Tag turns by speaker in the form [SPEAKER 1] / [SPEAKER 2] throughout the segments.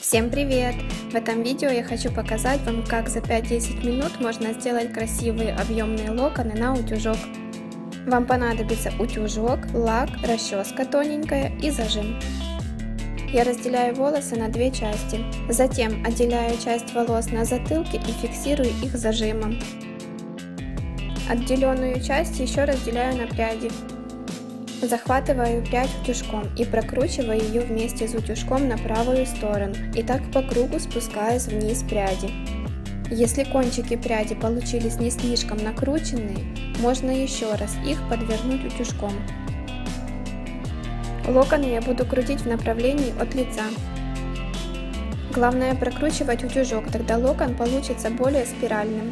[SPEAKER 1] Всем привет! В этом видео я хочу показать вам, как за 5-10 минут можно сделать красивые объемные локоны на утюжок. Вам понадобится утюжок, лак, расческа тоненькая и зажим. Я разделяю волосы на две части. Затем отделяю часть волос на затылке и фиксирую их зажимом. Отделенную часть еще разделяю на пряди. Захватываю прядь утюжком и прокручиваю ее вместе с утюжком на правую сторону и так по кругу спускаюсь вниз пряди. Если кончики пряди получились не слишком накрученные, можно еще раз их подвернуть утюжком. Локоны я буду крутить в направлении от лица. Главное прокручивать утюжок, тогда локон получится более спиральным.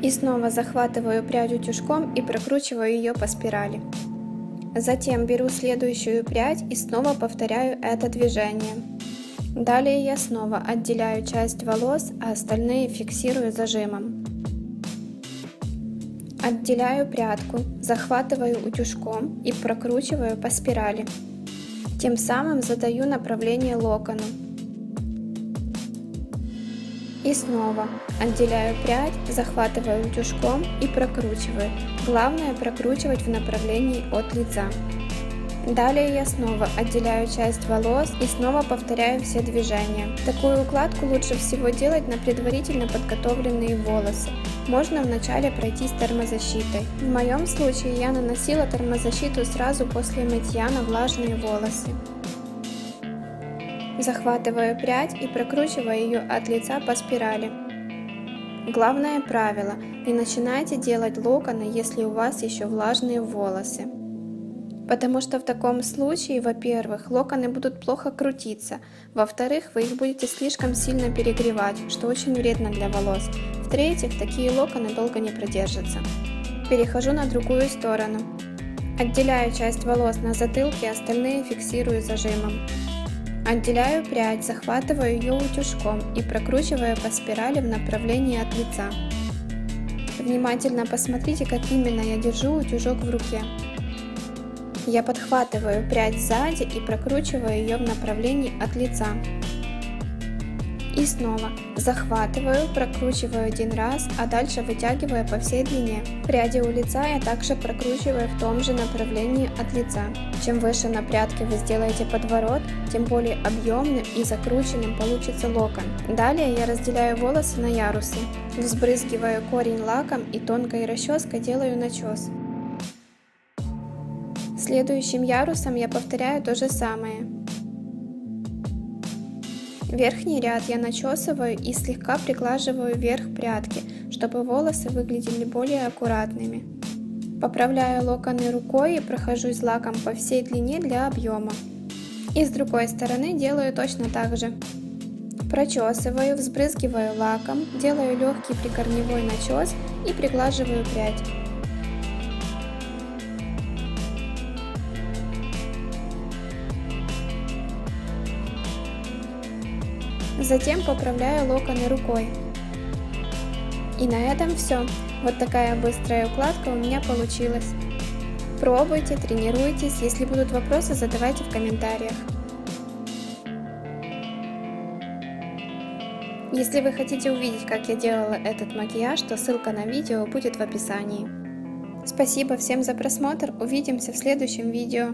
[SPEAKER 1] И снова захватываю прядь утюжком и прокручиваю ее по спирали. Затем беру следующую прядь и снова повторяю это движение. Далее я снова отделяю часть волос, а остальные фиксирую зажимом. Отделяю прядку, захватываю утюжком и прокручиваю по спирали. Тем самым задаю направление локону. И снова отделяю прядь, захватываю утюжком и прокручиваю. Главное прокручивать в направлении от лица. Далее я снова отделяю часть волос и снова повторяю все движения. Такую укладку лучше всего делать на предварительно подготовленные волосы. Можно вначале пройтись термозащитой. В моем случае я наносила термозащиту сразу после мытья на влажные волосы. Захватываю прядь и прокручиваю ее от лица по спирали. Главное правило: не начинайте делать локоны, если у вас еще влажные волосы. Потому что в таком случае, во-первых, локоны будут плохо крутиться, во-вторых, вы их будете слишком сильно перегревать, что очень вредно для волос, в-третьих, такие локоны долго не продержатся. Перехожу на другую сторону. Отделяю часть волос на затылке, остальные фиксирую зажимом. Отделяю прядь, захватываю ее утюжком и прокручиваю по спирали в направлении от лица. Внимательно посмотрите, как именно я держу утюжок в руке. Я подхватываю прядь сзади и прокручиваю ее в направлении от лица. И снова захватываю, прокручиваю один раз, а дальше вытягиваю по всей длине. Пряди у лица я также прокручиваю в том же направлении от лица. Чем выше на прядке вы сделаете подворот, тем более объемным и закрученным получится локон. Далее я разделяю волосы на ярусы. Взбрызгиваю корень лаком и тонкой расческой делаю начес. Следующим ярусом я повторяю то же самое. Верхний ряд я начесываю и слегка приглаживаю вверх прядки, чтобы волосы выглядели более аккуратными. Поправляю локоны рукой и прохожусь лаком по всей длине для объема. И с другой стороны делаю точно так же. Прочесываю, взбрызгиваю лаком, делаю легкий прикорневой начес и приглаживаю прядь. Затем поправляю локоны рукой. И на этом все. Вот такая быстрая укладка у меня получилась. Пробуйте, тренируйтесь. Если будут вопросы, задавайте в комментариях. Если вы хотите увидеть, как я делала этот макияж, то ссылка на видео будет в описании. Спасибо всем за просмотр. Увидимся в следующем видео.